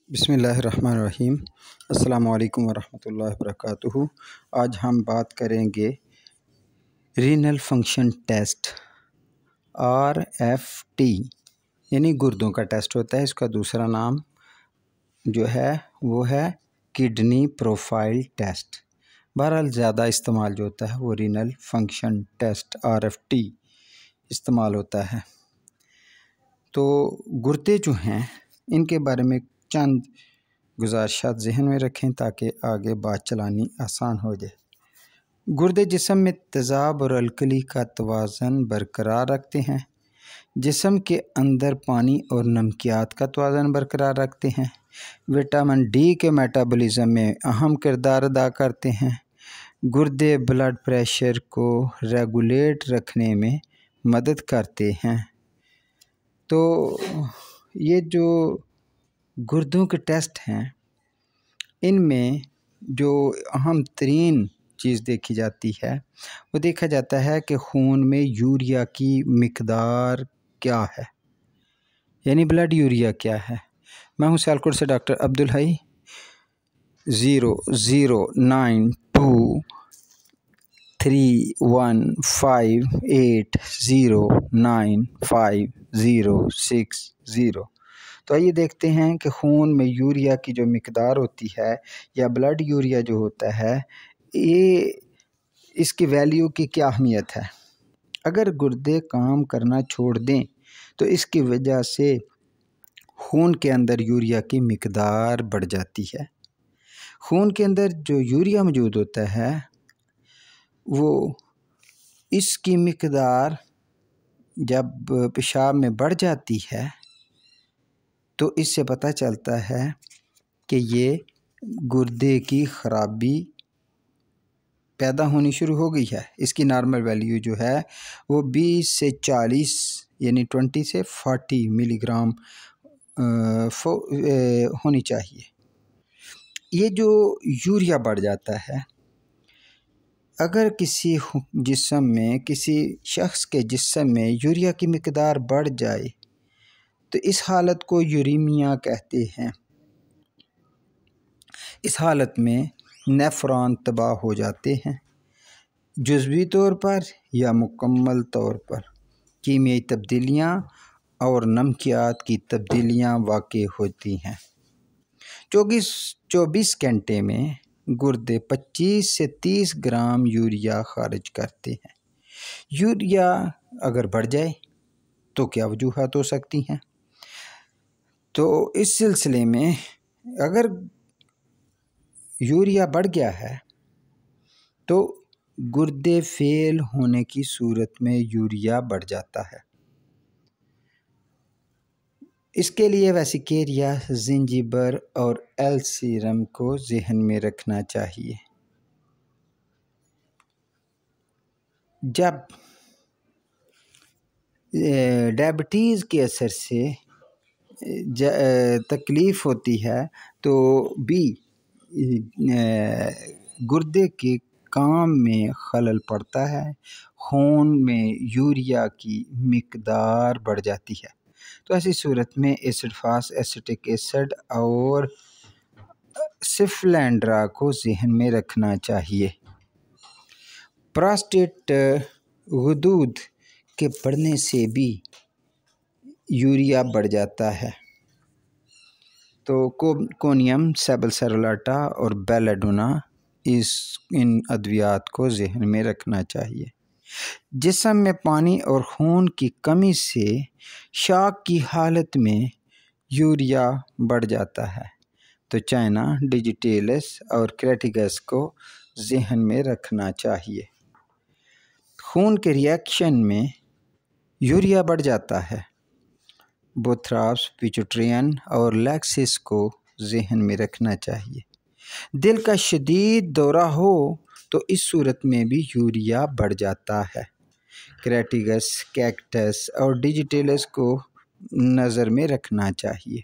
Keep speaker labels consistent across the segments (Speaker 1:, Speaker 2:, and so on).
Speaker 1: बिस्मिल्लाहिर्रहमानिर्रहीम। अस्सलामु अलैकुम वरहमतुल्लाहि वबरकातुहू। आज हम बात करेंगे रीनल फंक्शन टेस्ट RFT, यानी गुर्दों का टेस्ट होता है। इसका दूसरा नाम जो है वो है किडनी प्रोफाइल टेस्ट। बहरहाल ज़्यादा इस्तेमाल जो होता है वो रीनल फंक्शन टेस्ट RFT इस्तेमाल होता है। तो गुर्दे जो हैं इनके बारे में चंद गुजारिशात ज़हन में रखें ताकि आगे बात चलानी आसान हो जाए। गुर्दे जिस्म में तेज़ाब और अलकली का तवाज़न बरकरार रखते हैं, जिस्म के अंदर पानी और नमकियात का तवाज़न बरकरार रखते हैं, विटामिन डी के मेटाबॉलिज़्म में अहम किरदार अदा करते हैं, गुर्दे ब्लड प्रेशर को रेगुलेट रखने में मदद करते हैं। तो ये जो गुर्दों के टेस्ट हैं इनमें जो अहम तरीन चीज़ देखी जाती है वो देखा जाता है कि खून में यूरिया की मिकदार क्या है, यानी ब्लड यूरिया क्या है। मैं हूं सियालकोट से डॉक्टर अब्दुल हई। 00923158095060। तो आइए देखते हैं कि खून में यूरिया की जो मिकदार होती है या ब्लड यूरिया जो होता है ये इसकी वैल्यू की क्या अहमियत है। अगर गुर्दे काम करना छोड़ दें तो इसकी वजह से खून के अंदर यूरिया की मिकदार बढ़ जाती है। खून के अंदर जो यूरिया मौजूद होता है वो इसकी मिकदार जब पेशाब में बढ़ जाती है तो इससे पता चलता है कि ये गुर्दे की ख़राबी पैदा होनी शुरू हो गई है। इसकी नॉर्मल वैल्यू जो है वो 20 से 40 यानी 20 से 40 मिलीग्राम होनी चाहिए। ये जो यूरिया बढ़ जाता है, अगर किसी जिस्म में किसी शख्स के जिस्म में यूरिया की मिकदार बढ़ जाए तो इस हालत को यूरेमिया कहते हैं। इस हालत में नेफ्रॉन तबाह हो जाते हैं। जुज़वी तौर पर या मुकम्मल तौर पर कीमियाई तब्दीलियाँ और नमकियात की तब्दीलियाँ वाक़ई होती हैं। 24 घंटे में गुर्दे 25 से 30 ग्राम यूरिया खारिज करते हैं। यूरिया अगर बढ़ जाए तो क्या वजूहात हो सकती हैं। तो इस सिलसिले में अगर यूरिया बढ़ गया है तो गुर्दे फेल होने की सूरत में यूरिया बढ़ जाता है। इसके लिए वेसिकेरिया, जिंजीबर और एल सीरम को जहन में रखना चाहिए। जब डायबिटीज़ के असर से तकलीफ़ होती है तो भी गुर्दे के काम में खलल पड़ता है, खून में यूरिया की मिकदार बढ़ जाती है। तो ऐसी सूरत में एसिड फास एसिटिक एसिड और सिफ्लेंड्रा को जहन में रखना चाहिए। प्रोस्टेट गुदूद के बढ़ने से भी यूरिया बढ़ जाता है। तो कोनियम, सेबलसेरोलाटा और बेलेडोना इन अद्वियात को जहन में रखना चाहिए। जिस्म में पानी और खून की कमी से शॉक की हालत में यूरिया बढ़ जाता है तो चाइना, डिजिटेलस और क्रेटिगस को जहन में रखना चाहिए। खून के रिएक्शन में यूरिया बढ़ जाता है, बोथ्राप्स, पिट्यूटेरियन और लैक्सिस को जहन में रखना चाहिए। दिल का शदीद दौरा हो तो इस सूरत में भी यूरिया बढ़ जाता है। क्रेटिगस, कैक्टस और डिजिटेलस को नज़र में रखना चाहिए।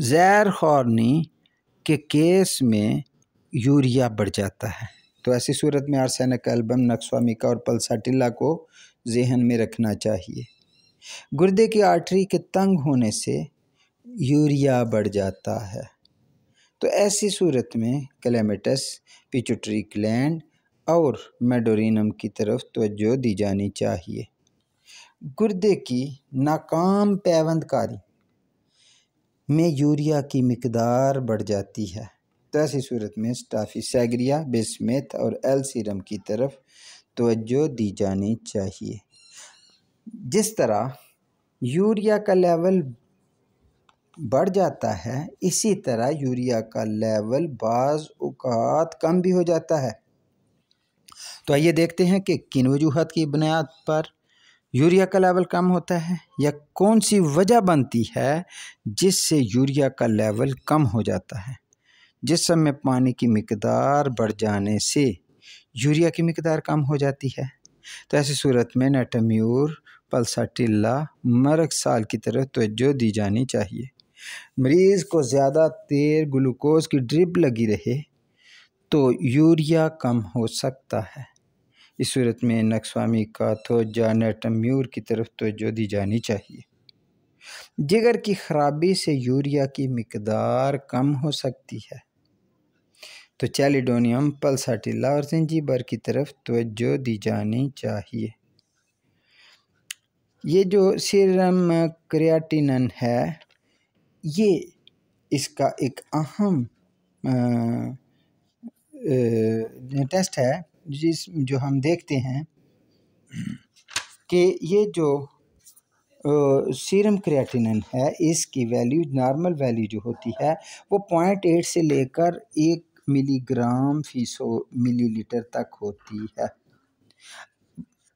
Speaker 1: ज़ैर ख़ानी के केस में यूरिया बढ़ जाता है तो ऐसी सूरत में आर्सेनिक, एल्बम, नक्सवामिका और पल्साटिला को जहन में रखना चाहिए। गुर्दे की आर्टरी के तंग होने से यूरिया बढ़ जाता है। तो ऐसी सूरत में कैलेमिटस, पिट्यूटरी ग्लैंड और मेडोरिनम की तरफ तवज्जो दी जानी चाहिए। गुर्दे की नाकाम पैवंदकारी में यूरिया की मिकदार बढ़ जाती है। तो ऐसी सूरत में स्टाफिसेग्रिया, बिस्मथ और एल सीरम की तरफ तवज्जो दी जानी चाहिए। जिस तरह यूरिया का लेवल बढ़ जाता है, इसी तरह यूरिया का लेवल बाज़ औक़ात कम भी हो जाता है। तो आइए देखते हैं कि किन वजूहात की बुनियाद पर यूरिया का लेवल कम होता है या कौन सी वजह बनती है जिससे यूरिया का लेवल कम हो जाता है। जिस्म में पानी की मिकदार बढ़ जाने से यूरिया की मिकदार कम हो जाती है। तो ऐसी सूरत में नेटाम्यूर, पल्साटिल्ला, मरक्साल की तरफ तवज्जो दी जानी चाहिए। मरीज़ को ज़्यादा देर ग्लूकोज की ड्रिप लगी रहे तो यूरिया कम हो सकता है। इस सूरत में नक्सवामी का थोजा, नेटाम्यूर की तरफ तवज्जो दी जानी चाहिए। जिगर की ख़राबी से यूरिया की मिकदार कम हो सकती है, तो चैलिडोनियम, पल्साटिल्ला और जिंजीबर की तरफ तवज्जो दी जानी चाहिए। ये जो सीरम क्रिएटिनिन है, ये इसका एक अहम टेस्ट है जो हम देखते हैं कि ये जो सीरम क्रिएटिनिन है, इसकी वैल्यू, नॉर्मल वैल्यू जो होती है वो 0.8 से लेकर 1 मिलीग्राम फी 100 मिलीलीटर तक होती है।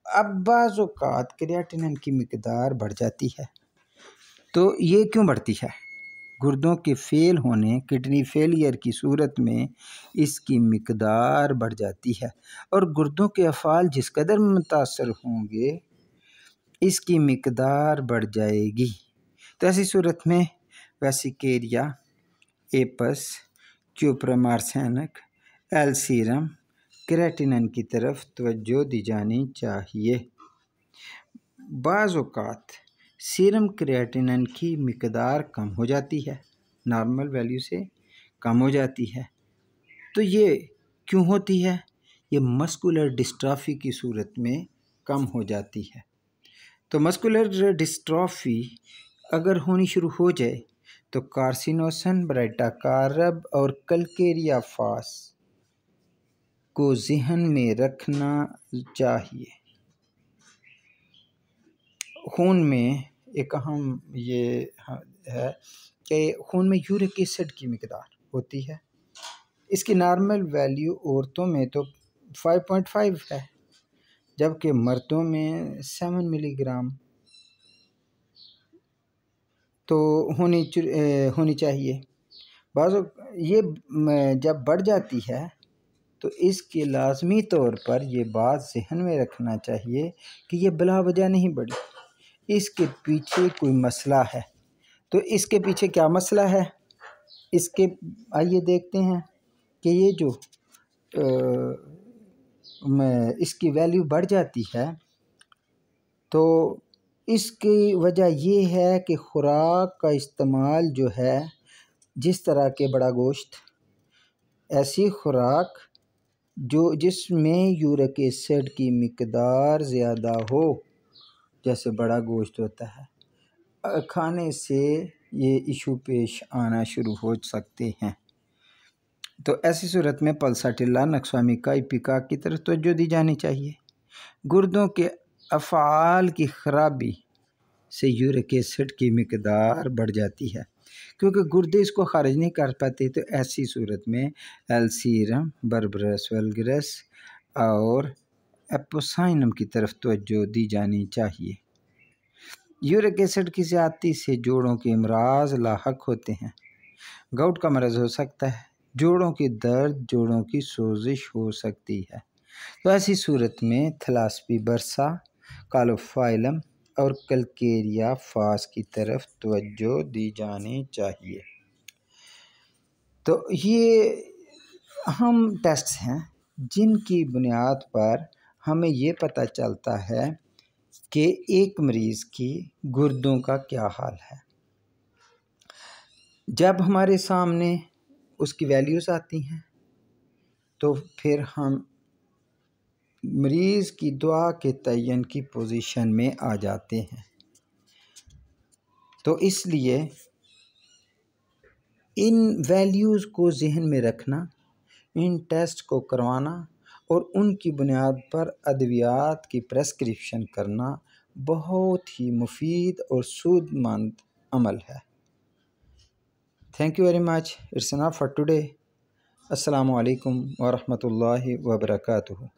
Speaker 1: अब बाज़ औक़ात क्रिएटिनिन की मिकदार बढ़ जाती है। तो ये क्यों बढ़ती है? गुर्दों के फेल होने, किडनी फेलियर की सूरत में इसकी मिकदार बढ़ जाती है और गुर्दों के अफ़ाल जिस कदर मुतासर होंगे, इसकी मिकदार बढ़ जाएगी। तो ऐसी सूरत में वेसिकेरिया, एपस, क्यूप्रमार्सेनक, एल सीरम, क्रिएटिनिन की तरफ तवज्जो दी जानी चाहिए। बाज़ औक़ात सीरम क्रिएटिनिन की मिकदार कम हो जाती है, नॉर्मल वैल्यू से कम हो जाती है। तो ये क्यों होती है? ये मस्कुलर डिस्ट्रॉफी की सूरत में कम हो जाती है। तो मस्कुलर डिस्ट्रॉफी अगर होनी शुरू हो जाए तो कार्सिनोसन, ब्राइटाकारब और कल्केरिया फास को ज़हन में रखना चाहिए। खून में एक अहम ये है कि खून में यूरिक एसिड की मिकदार होती है। इसकी नॉर्मल वैल्यू औरतों में तो 5.5 है, जबकि मर्दों में 7 मिलीग्राम तो होनी चाहिए। बाज़ ये जब बढ़ जाती है तो इसके लाजमी तौर पर ये बात ज़हन में रखना चाहिए कि ये बिला वजह नहीं बढ़ी, इसके पीछे कोई मसला है। तो इसके पीछे क्या मसला है, इसके आइए देखते हैं कि ये जो इसकी वैल्यू बढ़ जाती है तो इसकी वजह ये है कि खुराक का इस्तेमाल जो है, जिस तरह के बड़ा गोश्त, ऐसी खुराक जो जिसमें यूरिक एसिड की मिकदार ज़्यादा हो, जैसे बड़ा गोश्त होता है, खाने से ये इशू पेश आना शुरू हो सकते हैं। तो ऐसी सूरत में पल्साटिल्ला, नक्सवामिका, इपिका की तरफ तवज्जो दी जानी चाहिए। गुर्दों के अफ़ाल की ख़राबी से यूरिक एसिड की मिकदार बढ़ जाती है क्योंकि गुर्दे इसको खारिज नहीं कर पाते। तो ऐसी सूरत में एल सीरम, बर्बरस वल्गरस और एपोसाइनम की तरफ तवज्जो दी जानी चाहिए। यूरिक एसिड की ज़्यादती से जोड़ों के अमराज लाहक होते हैं। गाउट का मरज़ हो सकता है, जोड़ों की दर्द, जोड़ों की सोजिश हो सकती है। तो ऐसी सूरत में थैलास्पी बर्सा, कालोफाइलम और कल्केरिया फास की तरफ तवज्जो दी जानी चाहिए। तो ये अहम टेस्ट्स हैं जिनकी बुनियाद पर हमें ये पता चलता है कि एक मरीज़ की गुर्दों का क्या हाल है। जब हमारे सामने उसकी वैल्यूज़ आती हैं तो फिर हम मरीज़ की दुआ के तयन की पोजीशन में आ जाते हैं। तो इसलिए इन वैल्यूज़ को जहन में रखना, इन टेस्ट को करवाना और उनकी बुनियाद पर अद्वियात की प्रेस्क्रिप्शन करना बहुत ही मुफीद और सूदमंद अमल है। Thank you very much. It's enough for today. अस्सलामु अलैकुम व रहमतुल्लाहि व बरकातुहू।